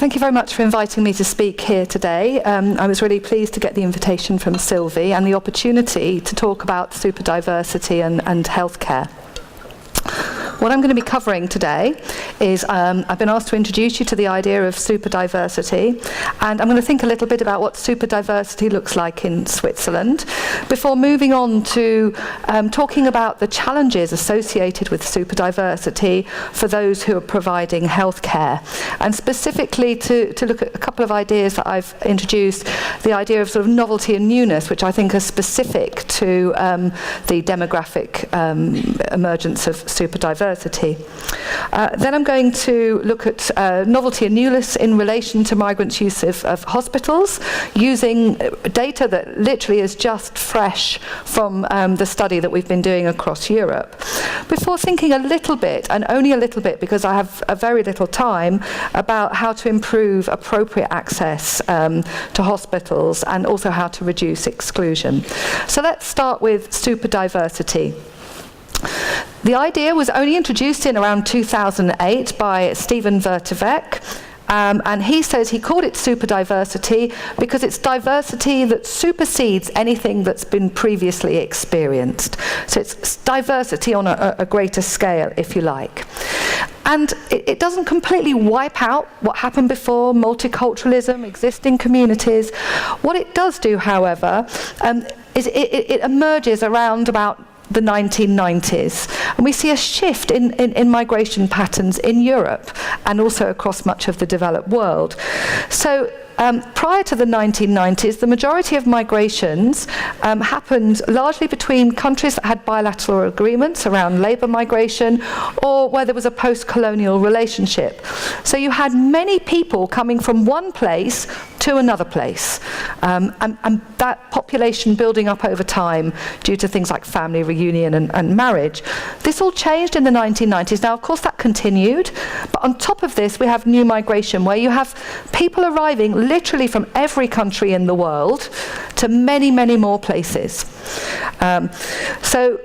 thank you very much for inviting me to speak here today. I was really pleased to get the invitation from Sylvie and the opportunity to talk about superdiversity and healthcare. What I'm going to be covering today is I've been asked to introduce you to the idea of superdiversity, and I'm going to think a little bit about what superdiversity looks like in Switzerland before moving on to talking about the challenges associated with superdiversity for those who are providing healthcare, and specifically to look at a couple of ideas that I've introduced, the idea of sort of novelty and newness, which I think are specific to the demographic emergence of superdiversity. Then I'm going to look at novelty and newness in relation to migrants' use of hospitals, using data that literally is just fresh from the study that we've been doing across Europe, before thinking a little bit, and only a little bit because I have a very little time, about how to improve appropriate access to hospitals and also how to reduce exclusion. So let's start with superdiversity. The idea was only introduced in around 2008 by Steven Vertevec, and he says he called it superdiversity because it's diversity that supersedes anything that's been previously experienced. So it's diversity on a greater scale, if you like. And it doesn't completely wipe out what happened before, multiculturalism, existing communities. What it does do, however, is it emerges around about the 1990s, and we see a shift in migration patterns in Europe and also across much of the developed world. So prior to the 1990s, the majority of migrations happened largely between countries that had bilateral agreements around labour migration or where there was a post-colonial relationship. So you had many people coming from one place to another place, and that population building up over time due to things like family reunion and marriage. This all changed in the 1990s. Now, of course, that continued, but on top of this, we have new migration, where you have people arriving literally from every country in the world to many, many more places. So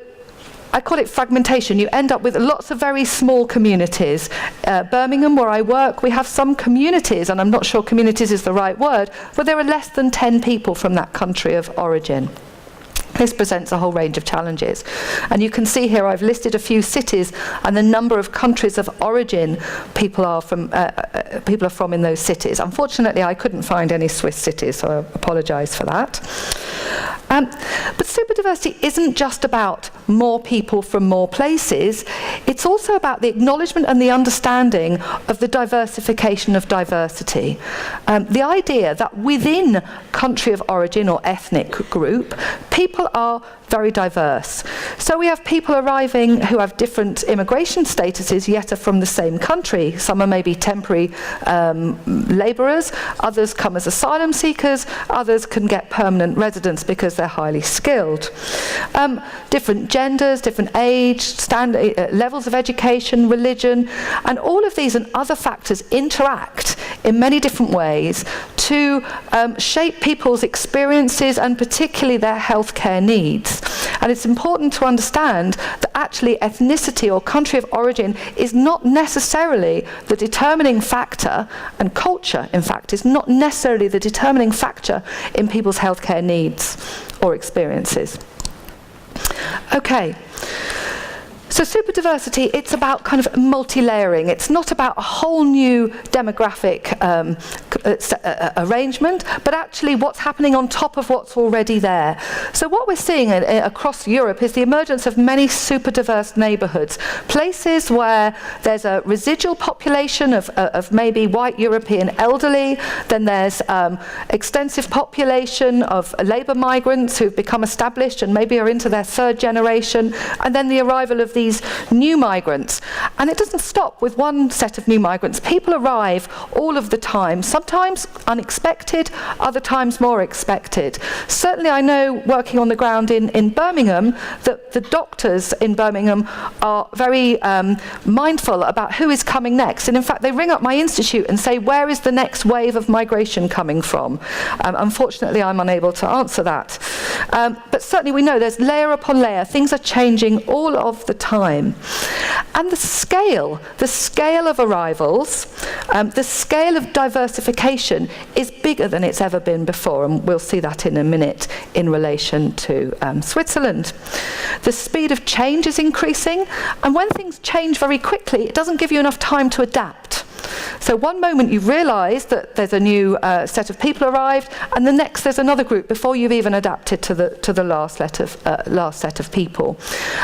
I call it fragmentation. You end up with lots of very small communities. Birmingham, where I work, we have some communities, and I'm not sure communities is the right word, but there are less than 10 people from that country of origin. This presents a whole range of challenges. And you can see here I've listed a few cities and the number of countries of origin people are from in those cities. Unfortunately, I couldn't find any Swiss cities, so I apologise for that. But superdiversity isn't just about more people from more places. It's also about the acknowledgement and the understanding of the diversification of diversity. The idea that within country of origin or ethnic group, people are very diverse. So we have people arriving who have different immigration statuses, yet are from the same country. Some are maybe temporary labourers, others come as asylum seekers, others can get permanent residence because they're highly skilled. Different genders, different age, levels of education, religion, and all of these and other factors interact in many different ways to shape people's experiences and particularly their healthcare needs. And it's important to understand that actually ethnicity or country of origin is not necessarily the determining factor, and culture, in fact, is not necessarily the determining factor in people's healthcare needs or experiences. Okay. So superdiversity, it's about kind of multi-layering. It's not about a whole new demographic arrangement, but actually what's happening on top of what's already there. So what we're seeing across Europe is the emergence of many super diverse neighbourhoods, places where there's a residual population of maybe white European elderly, then there's extensive population of labour migrants who've become established and maybe are into their third generation, and then the arrival of these new migrants. And it doesn't stop with one set of new migrants. People arrive all of the time, sometimes unexpected, other times more expected. Certainly I know, working on the ground in Birmingham, that the doctors in Birmingham are very mindful about who is coming next. And in fact, they ring up my institute and say, where is the next wave of migration coming from? Unfortunately, I'm unable to answer that. But certainly we know there's layer upon layer. Things are changing all of the time. And the scale of arrivals, the scale of diversification is bigger than it's ever been before, and we'll see that in a minute in relation to Switzerland. The speed of change is increasing, and when things change very quickly, it doesn't give you enough time to adapt. So one moment you realise that there's a new set of people arrived, and the next there's another group before you've even adapted to the last set of people.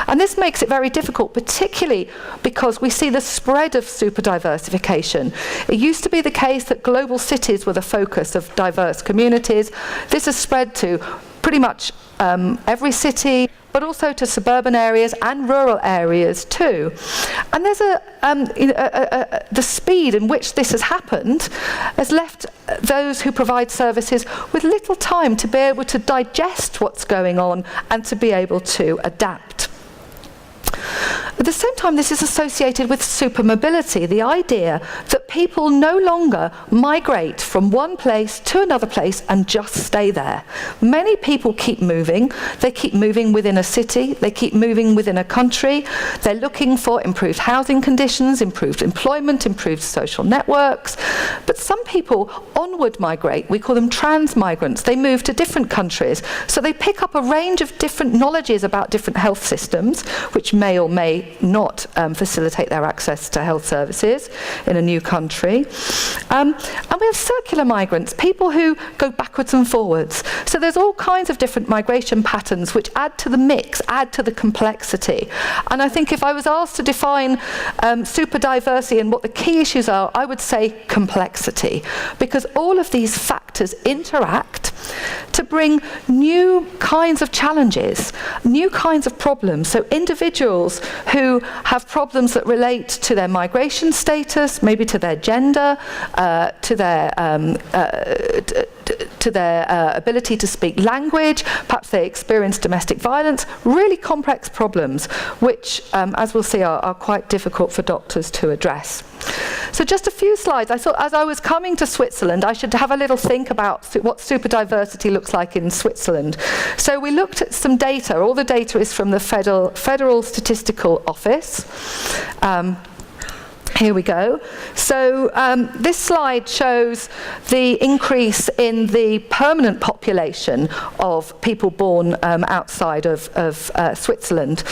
And this makes it very difficult, particularly because we see the spread of super diversification. It used to be the case that global cities were the focus of diverse communities. This has spread to pretty much every city, but also to suburban areas and rural areas too. And there's the speed in which this has happened has left those who provide services with little time to be able to digest what's going on and to be able to adapt. At the same time, this is associated with supermobility, the idea that people no longer migrate from one place to another place and just stay there. Many people keep moving. They keep moving within a city. They keep moving within a country. They're looking for improved housing conditions, improved employment, improved social networks. But some people onward migrate. We call them trans-migrants. They move to different countries. So they pick up a range of different knowledges about different health systems, which may or may not facilitate their access to health services in a new country. And we have circular migrants, people who go backwards and forwards. So there's all kinds of different migration patterns which add to the mix, add to the complexity. And I think if I was asked to define super diversity and what the key issues are, I would say complexity, because all of these factors interact to bring new kinds of challenges, new kinds of problems. So individuals who have problems that relate to their migration status, maybe to their gender, to their ability to speak language, perhaps they experience domestic violence, really complex problems, which, as we'll see, are quite difficult for doctors to address. So just a few slides. I thought as I was coming to Switzerland, I should have a little think about what super diversity looks like in Switzerland. So we looked at some data. All the data is from the Federal Statistical Office. Here we go. So this slide shows the increase in the permanent population of people born outside of Switzerland.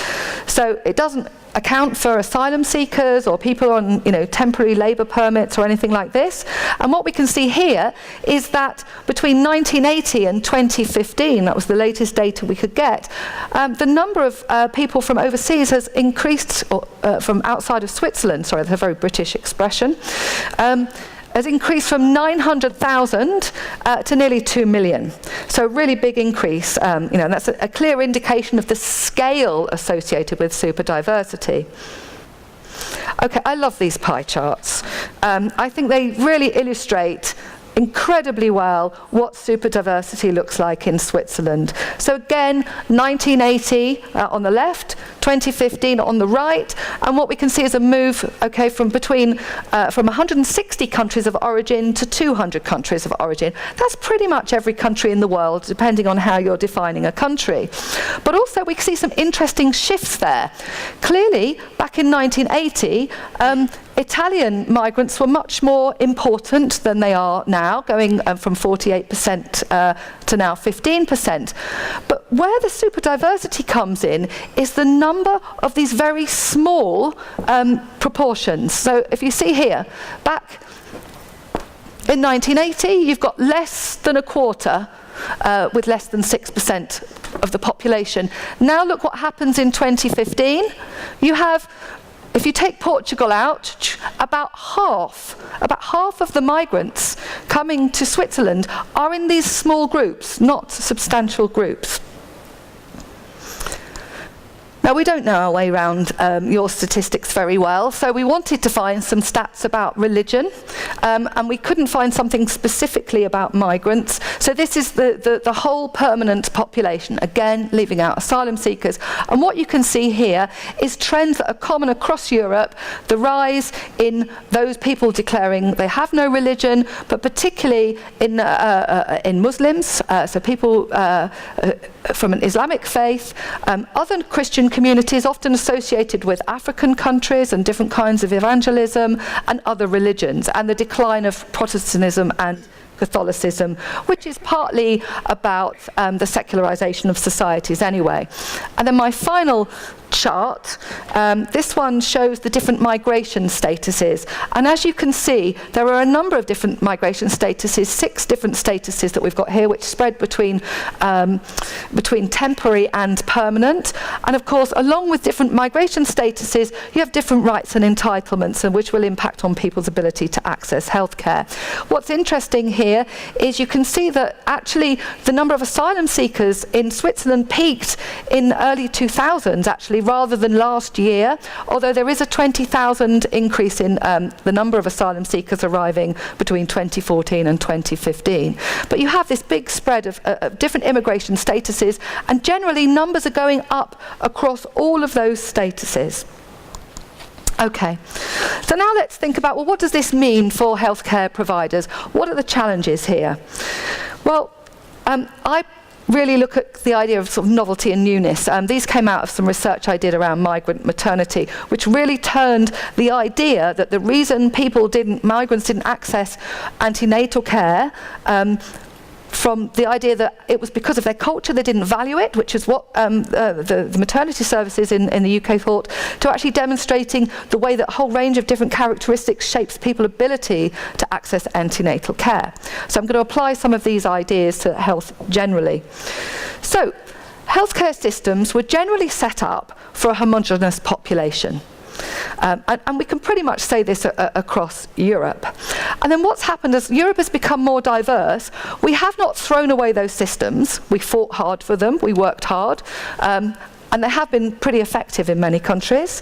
So it doesn't account for asylum seekers or people on temporary labour permits or anything like this. And what we can see here is that between 1980 and 2015, that was the latest data we could get, the number of people from overseas has increased, from outside of Switzerland, sorry, that's a very British expression, has increased from 900,000 to nearly 2 million. So a really big increase, and that's a clear indication of the scale associated with super diversity. Okay, I love these pie charts. I think they really illustrate incredibly well what super diversity looks like in Switzerland. So again, 1980 on the left, 2015 on the right, and what we can see is a move, okay, from 160 countries of origin to 200 countries of origin. That's pretty much every country in the world, depending on how you're defining a country. But also we see some interesting shifts there. Clearly, back in 1980, Italian migrants were much more important than they are now, going from 48% to now 15%. But where the super diversity comes in is the number of these very small proportions. So if you see here, back in 1980, you've got less than a quarter with less than 6% of the population. Now look what happens in 2015. You have, if you take Portugal out, about half of the migrants coming to Switzerland are in these small groups, not substantial groups. Now, we don't know our way around your statistics very well, so we wanted to find some stats about religion, and we couldn't find something specifically about migrants. So this is the whole permanent population, again, leaving out asylum seekers. And what you can see here is trends that are common across Europe, the rise in those people declaring they have no religion, but particularly in Muslims, so people from an Islamic faith, other Christian communities, often associated with African countries and different kinds of evangelism and other religions, and the decline of Protestantism and Catholicism, which is partly about the secularization of societies anyway. And then my final chart, this one shows the different migration statuses. And as you can see, there are a number of different migration statuses, 6 different statuses that we've got here, which spread between temporary and permanent. And of course, along with different migration statuses, you have different rights and entitlements, and which will impact on people's ability to access healthcare. What's interesting here is you can see that actually the number of asylum seekers in Switzerland peaked in early 2000s, actually, rather than last year, although there is a 20,000 increase in the number of asylum seekers arriving between 2014 and 2015. But you have this big spread of different immigration statuses, and generally numbers are going up across all of those statuses. Okay, so now let's think about, well, what does this mean for healthcare providers? What are the challenges here? Well, I really look at the idea of sort of novelty and newness. These came out of some research I did around migrant maternity, which really turned the idea that the reason migrants didn't access antenatal care from the idea that it was because of their culture, they didn't value it, which is what the maternity services in the UK thought, to actually demonstrating the way that a whole range of different characteristics shapes people's ability to access antenatal care. So I'm going to apply some of these ideas to health generally. So, healthcare systems were generally set up for a homogeneous population. And we can pretty much say this across Europe. And then what's happened as Europe has become more diverse, we have not thrown away those systems. We fought hard for them, we worked hard, and they have been pretty effective in many countries.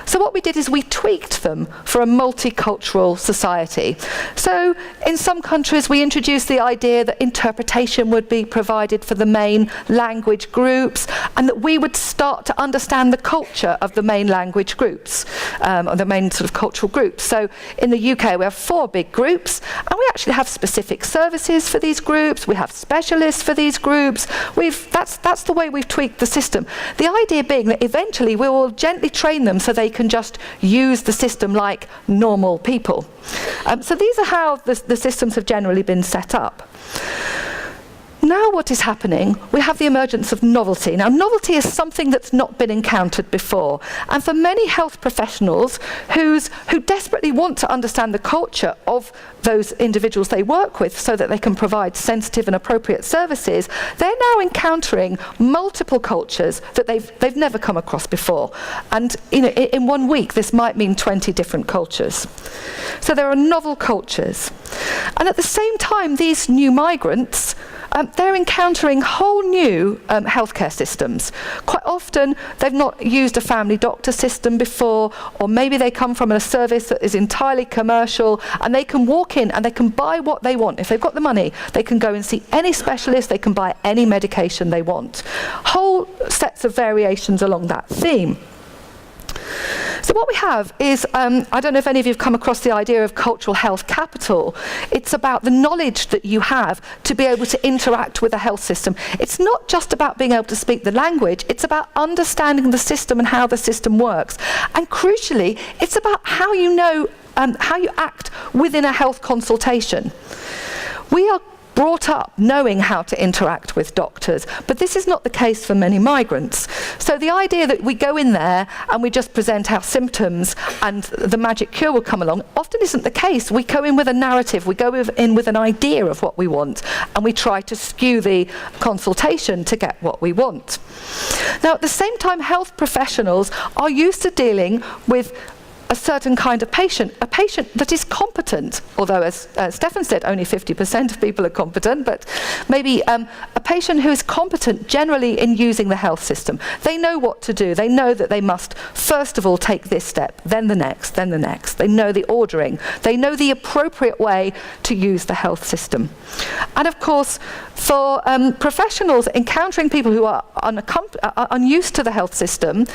So what we did is we tweaked them for a multicultural society. So in some countries we introduced the idea that interpretation would be provided for the main language groups, and that we would start to understand the culture of the main language groups, or the main sort of cultural groups. So in the UK we have 4 big groups, and we actually have specific services for these groups, we have specialists for these groups. That's the way we've tweaked the system. The idea being that eventually we will gently train them so they can just use the system like normal people. So these are how the systems have generally been set up. Now what is happening, we have the emergence of novelty. Now novelty is something that's not been encountered before. And for many health professionals who desperately want to understand the culture of those individuals they work with so that they can provide sensitive and appropriate services, they're now encountering multiple cultures that they've never come across before. And in 1 week this might mean 20 different cultures. So there are novel cultures. And at the same time, these new migrants, they're encountering whole new healthcare systems. Quite often they've not used a family doctor system before, or maybe they come from a service that is entirely commercial, and they can walk in and they can buy what they want. If they've got the money, they can go and see any specialist, they can buy any medication they want. Whole sets of variations along that theme. So what we have is, I don't know if any of you have come across the idea of cultural health capital. It's about the knowledge that you have to be able to interact with a health system. It's not just about being able to speak the language, it's about understanding the system and how the system works. And crucially, it's about how you know, how you act within a health consultation. We are brought up knowing how to interact with doctors, but this is not the case for many migrants. So the idea that we go in there and we just present our symptoms and the magic cure will come along often isn't the case. We go in with a narrative, we go in with an idea of what we want, and we try to skew the consultation to get what we want. Now at the same time, health professionals are used to dealing with a certain kind of patient, a patient that is competent, although as Stefan said, only 50% of people are competent, but maybe a patient who is competent generally in using the health system. They know what to do. They know that they must first of all take this step, then the next, then the next. They know the ordering. They know the appropriate way to use the health system. And of course, for professionals encountering people who are unused to the health system,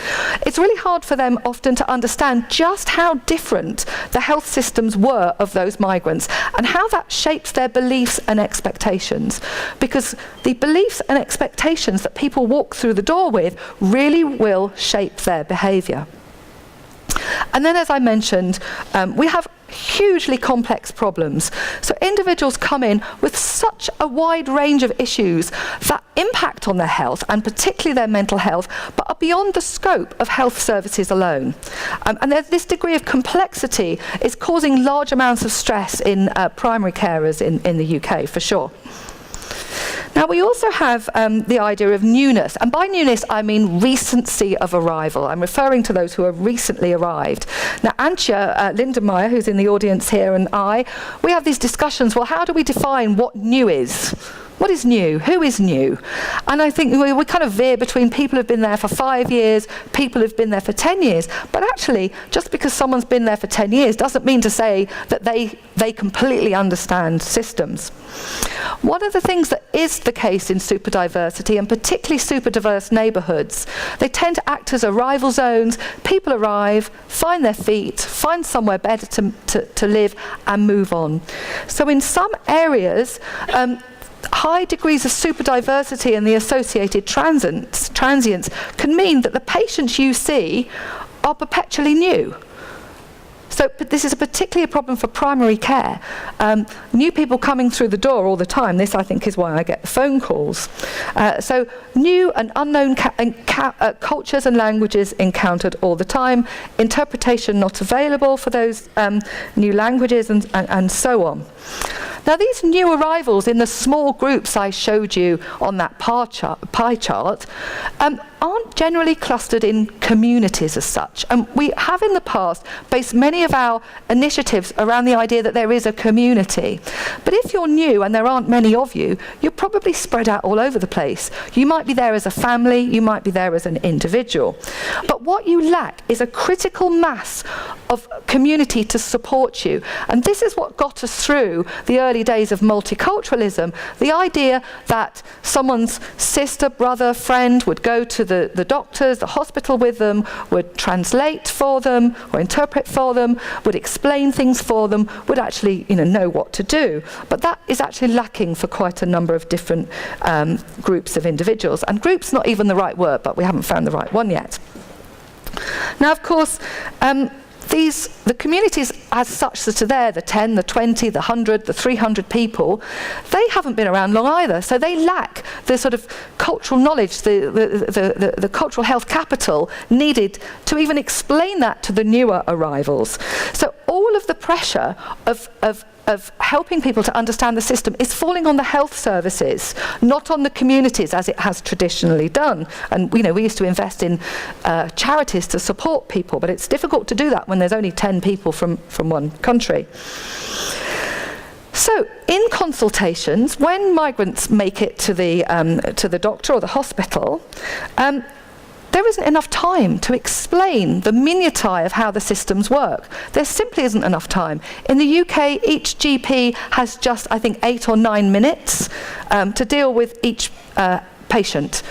it's really hard for them often to understand just how different the health systems were of those migrants and how that shapes their beliefs and expectations. Because the beliefs and expectations that people walk through the door with really will shape their behaviour. And then, as I mentioned, we have hugely complex problems. So individuals come in with such a wide range of issues that impact on their health, and particularly their mental health, but are beyond the scope of health services alone. And this degree of complexity is causing large amounts of stress in primary carers in the UK, for sure. Now, we also have the idea of newness, and by newness I mean recency of arrival. I'm referring to those who have recently arrived. Now, Antje Lindenmayer, who's in the audience here, and we have these discussions, well, how do we define what new is? What is new? Who is new? And I think we kind of veer between people who've been there for 5 years, people who've been there for 10 years. But actually, just because someone's been there for 10 years doesn't mean to say that they completely understand systems. One of the things that is the case in super diversity, and particularly super diverse neighbourhoods, they tend to act as arrival zones. People arrive, find their feet, find somewhere better to live and move on. So in some areas, high degrees of super diversity and the associated transients can mean that the patients you see are perpetually new. So but this is particularly a problem for primary care. New people coming through the door all the time. This, I think, is why I get the phone calls. So new and unknown cultures and languages encountered all the time. Interpretation not available for those new languages, and so on. Now, these new arrivals in the small groups I showed you on that pie chart aren't generally clustered in communities as such. And we have in the past based many of our initiatives around the idea that there is a community. But if you're new and there aren't many of you, you're probably spread out all over the place. You might be there as a family, you might be there as an individual. But what you lack is a critical mass of community to support you. And this is what got us through the early days of multiculturalism, the idea that someone's sister, brother, friend would go to the doctors, the hospital with them, would translate for them or interpret for them, would explain things for them, would actually know what to do. But that is actually lacking for quite a number of different groups of individuals. And group's not even the right word, but we haven't found the right one yet. Now, of course, the communities as such that are there, the 10, the 20, the 100, the 300 people, they haven't been around long either. So they lack the sort of cultural knowledge, the cultural health capital needed to even explain that to the newer arrivals. So all of the pressure of helping people to understand the system is falling on the health services, not on the communities as it has traditionally done. And we used to invest in charities to support people, but it's difficult to do that when there's only 10 people from one country. So in consultations, when migrants make it to the doctor or the hospital, there isn't enough time to explain the minutiae of how the systems work. There simply isn't enough time. In the UK, each GP has just, I think, 8 or 9 minutes to deal with each patient.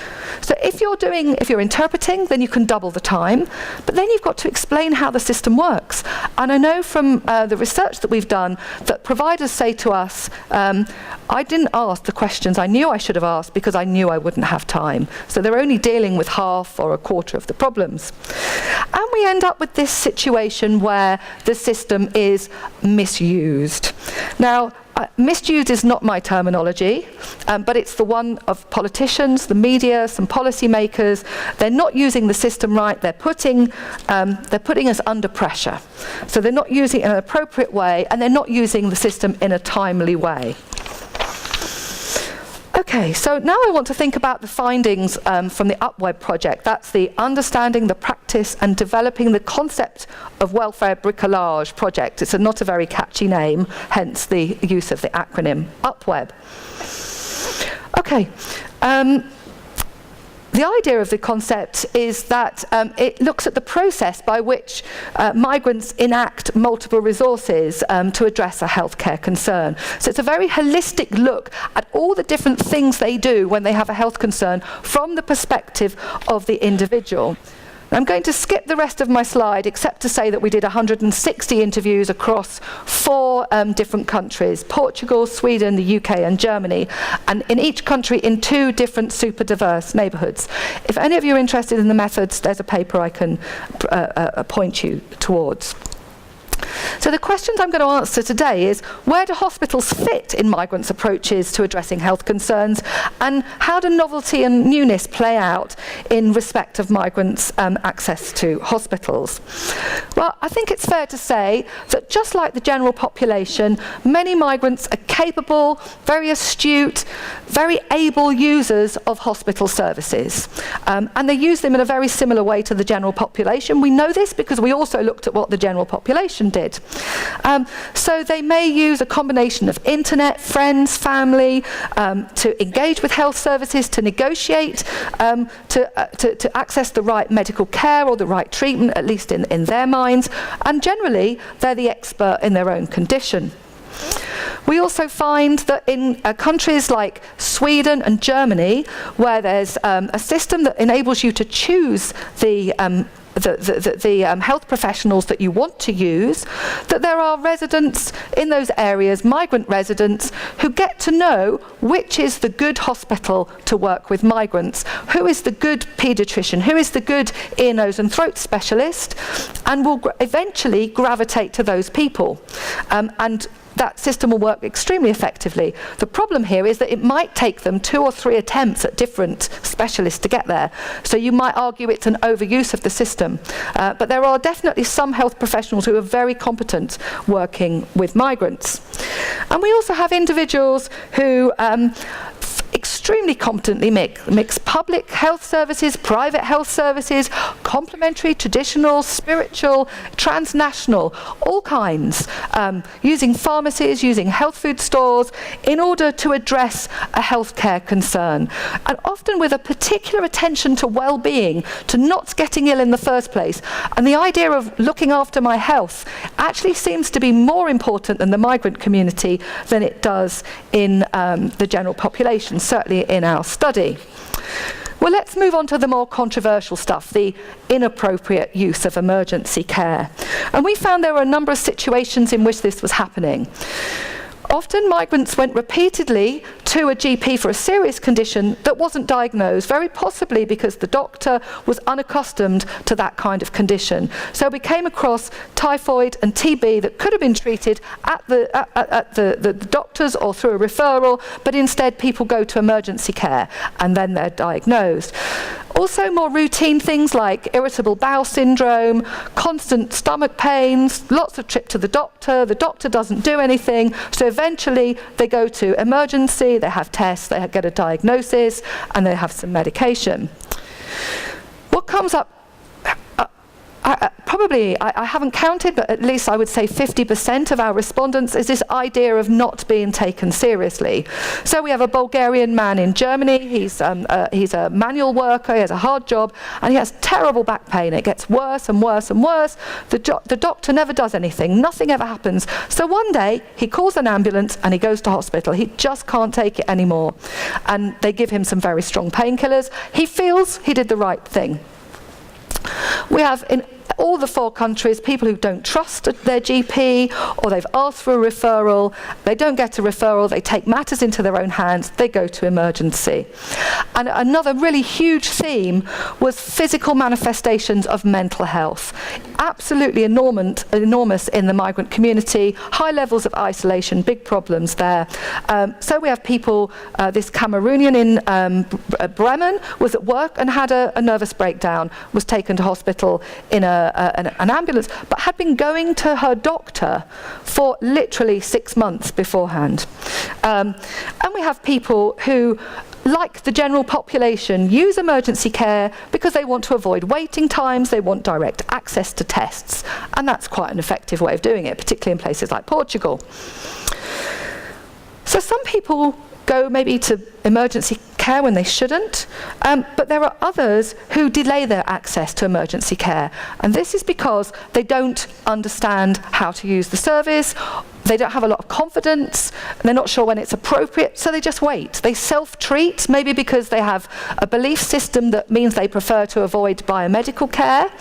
So if you're interpreting, then you can double the time, but then you've got to explain how the system works. And I know from the research that we've done that providers say to us, I didn't ask the questions I knew I should have asked because I knew I wouldn't have time. So they're only dealing with half or a quarter of the problems. And we end up with this situation where the system is misused. Now, misused is not my terminology, but it's the one of politicians, the media, some policymakers. They're not using the system right. They're putting us under pressure. So they're not using it in an appropriate way, and they're not using the system in a timely way. Okay, so now I want to think about the findings from the UpWeb project. That's the Understanding the Practice and Developing the Concept of Welfare Bricolage project. It's not a very catchy name, hence the use of the acronym UpWeb. Okay, The idea of the concept is that it looks at the process by which migrants enact multiple resources to address a healthcare concern. So it's a very holistic look at all the different things they do when they have a health concern from the perspective of the individual. I'm going to skip the rest of my slide, except to say that we did 160 interviews across 4 different countries: Portugal, Sweden, the UK and Germany, and in each country in 2 different super diverse neighbourhoods. If any of you are interested in the methods, there's a paper I can point you towards. So the questions I'm going to answer today is, where do hospitals fit in migrants' approaches to addressing health concerns, and how do novelty and newness play out in respect of migrants' access to hospitals? Well, I think it's fair to say that just like the general population, many migrants are capable, very astute, very able users of hospital services. And they use them in a very similar way to the general population. We know this because we also looked at what the general population did. So they may use a combination of internet, friends, family, to engage with health services, to negotiate, to access the right medical care or the right treatment, at least in their minds, and generally they're the expert in their own condition. We also find that in countries like Sweden and Germany, where there's a system that enables you to choose the health professionals that you want to use, that there are residents in those areas, migrant residents, who get to know which is the good hospital to work with migrants, who is the good paediatrician, who is the good ear, nose and throat specialist, and will eventually gravitate to those people. And that system will work extremely effectively. The problem here is that it might take them 2 or 3 attempts at different specialists to get there. So you might argue it's an overuse of the system. But there are definitely some health professionals who are very competent working with migrants. And we also have individuals who extremely competently mix public health services, private health services, complementary, traditional, spiritual, transnational, all kinds, using pharmacies, using health food stores in order to address a healthcare concern. And often with a particular attention to well-being, to not getting ill in the first place. And the idea of looking after my health actually seems to be more important in the migrant community than it does in the general population, certainly in our study. Well, let's move on to the more controversial stuff, the inappropriate use of emergency care. And we found there were a number of situations in which this was happening. Often migrants went repeatedly to a GP for a serious condition that wasn't diagnosed, very possibly because the doctor was unaccustomed to that kind of condition. So we came across typhoid and TB that could have been treated at the doctors or through a referral, but instead people go to emergency care and then they're diagnosed. Also more routine things like irritable bowel syndrome, constant stomach pains, lots of trip to the doctor doesn't do anything, so eventually they go to emergency, they have tests, they get a diagnosis, and they have some medication. What comes up, I haven't counted, but at least I would say 50% of our respondents is this idea of not being taken seriously. So we have a Bulgarian man in Germany, he's a manual worker, he has a hard job, and he has terrible back pain. It gets worse and worse and worse. The doctor never does anything, nothing ever happens. So one day, he calls an ambulance and he goes to hospital. He just can't take it anymore. And they give him some very strong painkillers. He feels he did the right thing. We have in all the 4 countries people who don't trust their GP, or they've asked for a referral, they don't get a referral, they take matters into their own hands, they go to emergency. And another really huge theme was physical manifestations of mental health. Absolutely enormous in the migrant community, high levels of isolation, big problems there. So we have people, this Cameroonian in Bremen was at work and had a nervous breakdown, was taken to hospital in an ambulance, but had been going to her doctor for literally 6 months beforehand. And we have people who, like the general population, use emergency care because they want to avoid waiting times, they want direct access to tests, and that's quite an effective way of doing it, particularly in places like Portugal. So some people go maybe to emergency care when they shouldn't, but there are others who delay their access to emergency care, and this is because they don't understand how to use the service, they don't have a lot of confidence, they're not sure when it's appropriate, so they just wait. They self-treat, maybe because they have a belief system that means they prefer to avoid biomedical care,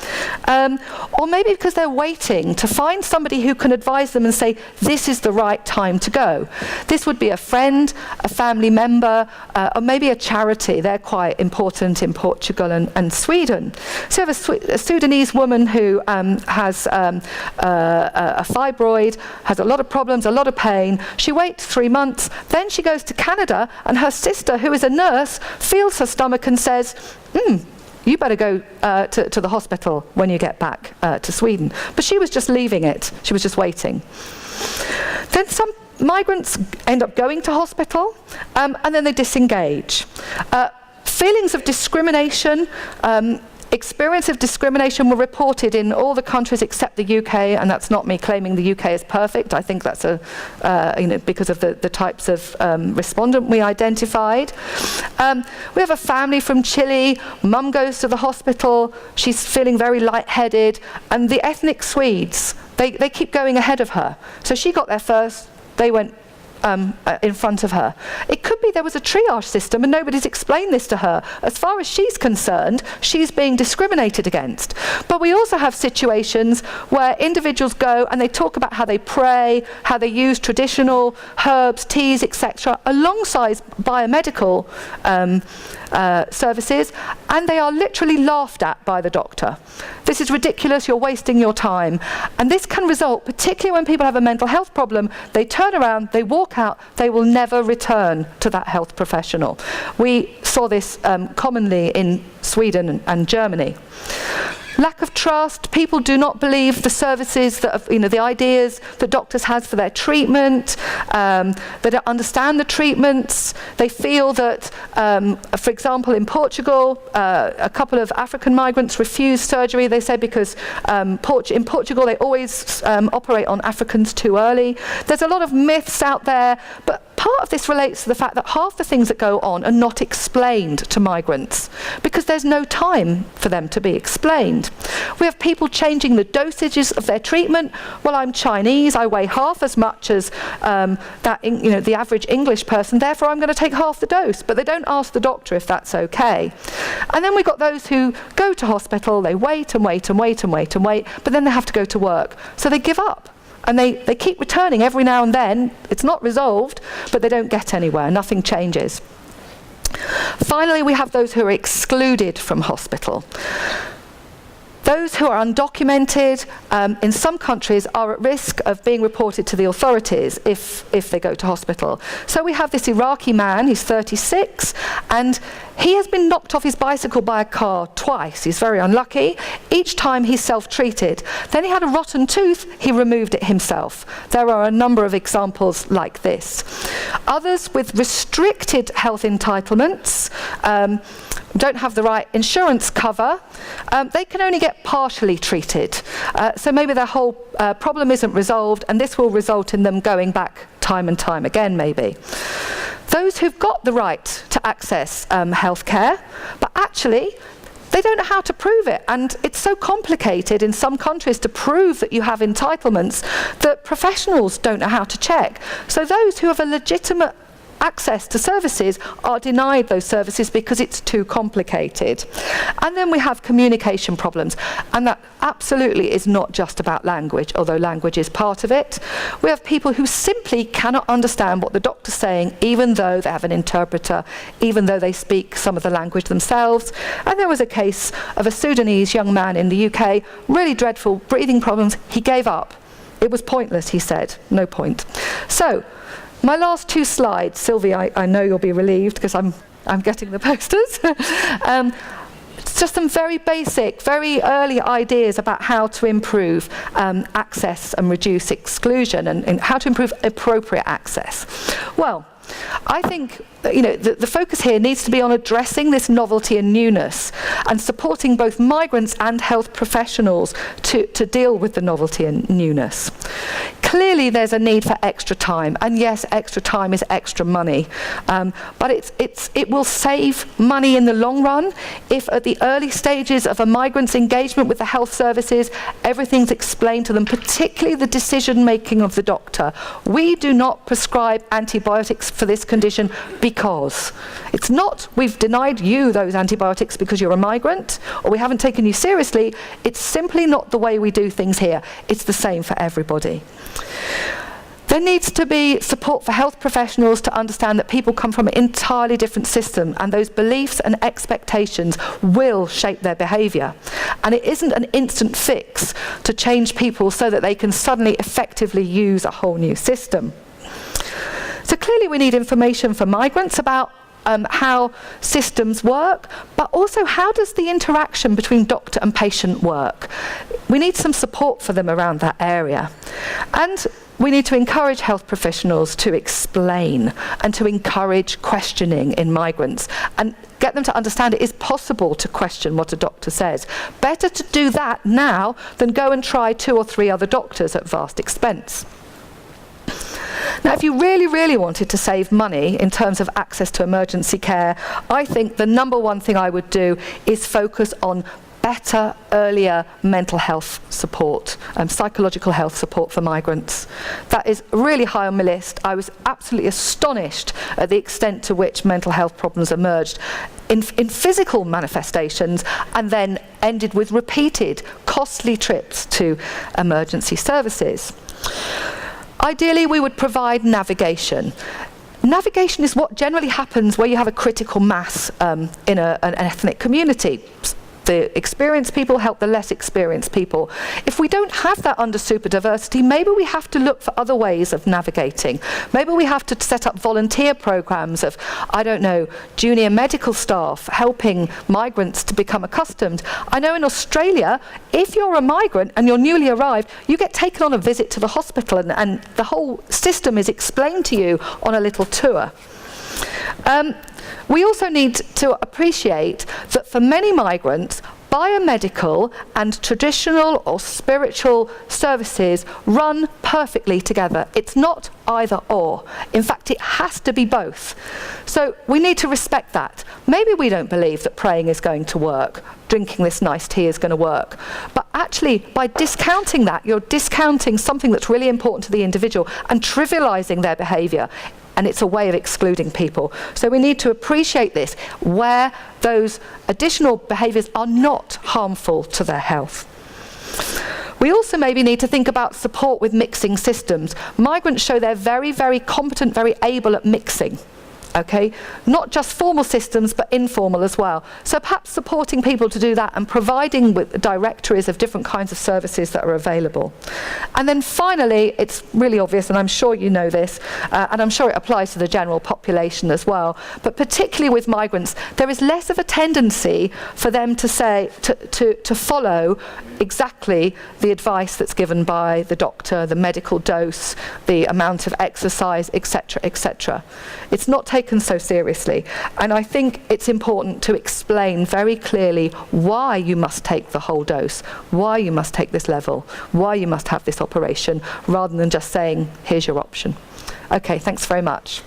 or maybe because they're waiting to find somebody who can advise them and say, this is the right time to go. This would be a friend, a family member, or maybe a charity. They're quite important in Portugal and Sweden. So you have a Sudanese woman who has a fibroid, has a lot of problems, a lot of pain. She waits 3 months, then she goes to Canada, and her sister, who is a nurse, feels her stomach and says, you better go to the hospital when you get back to Sweden. But she was just leaving it. She was just waiting. Then some migrants end up going to hospital, and then they disengage. Feelings of discrimination, experience of discrimination were reported in all the countries except the UK, and that's not me claiming the UK is perfect. I think that's because of the types of respondent we identified. We have a family from Chile. Mum goes to the hospital. She's feeling very lightheaded, and the ethnic Swedes, they keep going ahead of her. So she got there first. They went in front of her. It could be there was a triage system and nobody's explained this to her. As far as she's concerned, she's being discriminated against. But we also have situations where individuals go and they talk about how they pray, how they use traditional herbs, teas, etc., alongside biomedical services, and they are literally laughed at by the doctor. This is ridiculous, you're wasting your time. And this can result, particularly when people have a mental health problem, they turn around, they walk out, they will never return to that health professional. We saw this commonly in Sweden and Germany. Lack of trust. People do not believe the services that, the ideas that doctors has for their treatment. They don't understand the treatments. They feel that, for example, in Portugal, a couple of African migrants refused surgery. They said because in Portugal they always operate on Africans too early. There's a lot of myths out there, but part of this relates to the fact that half the things that go on are not explained to migrants because there's no time for them to be explained. We have people changing the dosages of their treatment. Well, I'm Chinese, I weigh half as much as the average English person, therefore I'm going to take half the dose, but they don't ask the doctor if that's okay. And then we've got those who go to hospital, they wait and wait and wait and wait and wait, but then they have to go to work. So they give up. And they keep returning every now and then. It's not resolved, but they don't get anywhere. Nothing changes. Finally, we have those who are excluded from hospital. Those who are undocumented in some countries are at risk of being reported to the authorities if they go to hospital. So we have this Iraqi man, he's 36, and he has been knocked off his bicycle by a car twice. He's very unlucky. Each time he's self-treated. Then he had a rotten tooth, he removed it himself. There are a number of examples like this. Others with restricted health entitlements, don't have the right insurance cover, they can only get partially treated. So maybe their whole problem isn't resolved, and this will result in them going back time and time again, maybe. Those who've got the right to access healthcare, but actually they don't know how to prove it, and it's so complicated in some countries to prove that you have entitlements that professionals don't know how to check. So those who have a legitimate access to services are denied those services because it's too complicated. And then we have communication problems, and that absolutely is not just about language, although language is part of it. We have people who simply cannot understand what the doctor's saying, even though they have an interpreter, even though they speak some of the language themselves. And there was a case of a Sudanese young man in the UK, really dreadful breathing problems. He gave up. It was pointless, he said. No point. So, my last 2 slides, Sylvie, I know you'll be relieved because I'm getting the posters. It's just some very basic, very early ideas about how to improve access and reduce exclusion, and how to improve appropriate access. Well, I think the focus here needs to be on addressing this novelty and newness and supporting both migrants and health professionals to deal with the novelty and newness. Clearly there's a need for extra time, and yes, extra time is extra money, but it will save money in the long run if at the early stages of a migrant's engagement with the health services, everything's explained to them, particularly the decision making of the doctor. We do not prescribe antibiotics for this condition because. It's not we've denied you those antibiotics because you're a migrant, or we haven't taken you seriously. It's simply not the way we do things here. It's the same for everybody. There needs to be support for health professionals to understand that people come from an entirely different system, and those beliefs and expectations will shape their behaviour. And it isn't an instant fix to change people so that they can suddenly effectively use a whole new system. So clearly we need information for migrants about how systems work, but also how does the interaction between doctor and patient work? We need some support for them around that area. And we need to encourage health professionals to explain and to encourage questioning in migrants and get them to understand it is possible to question what a doctor says. Better to do that now than go and try 2 or 3 other doctors at vast expense. Now, if you really, really wanted to save money in terms of access to emergency care, I think the number one thing I would do is focus on better, earlier mental health support, psychological health support for migrants. That is really high on my list. I was absolutely astonished at the extent to which mental health problems emerged in physical manifestations and then ended with repeated, costly trips to emergency services. Ideally, we would provide navigation. Navigation is what generally happens where you have a critical mass in an ethnic community. The experienced people help the less experienced people. If we don't have that under super diversity, maybe we have to look for other ways of navigating. Maybe we have to set up volunteer programs of, I don't know, junior medical staff helping migrants to become accustomed. I know in Australia, if you're a migrant and you're newly arrived, you get taken on a visit to the hospital and the whole system is explained to you on a little tour. We also need to appreciate that for many migrants, biomedical and traditional or spiritual services run perfectly together. It's not either or. In fact, it has to be both. So we need to respect that. Maybe we don't believe that praying is going to work, drinking this nice tea is going to work. But actually, by discounting that, you're discounting something that's really important to the individual and trivializing their behavior. And it's a way of excluding people. So we need to appreciate this, where those additional behaviours are not harmful to their health. We also maybe need to think about support with mixing systems. Migrants show they're very, very competent, very able at mixing. Okay, not just formal systems, but informal as well. So perhaps supporting people to do that and providing with directories of different kinds of services that are available. And then finally, it's really obvious, and I'm sure you know this, and I'm sure it applies to the general population as well, but particularly with migrants, there is less of a tendency for them to say, to follow exactly the advice that's given by the doctor, the medical dose, the amount of exercise, etc., etc. It's not taken so seriously, and I think it's important to explain very clearly why you must take the whole dose, why you must take this level, why you must have this operation, rather than just saying, here's your option. Okay, thanks very much.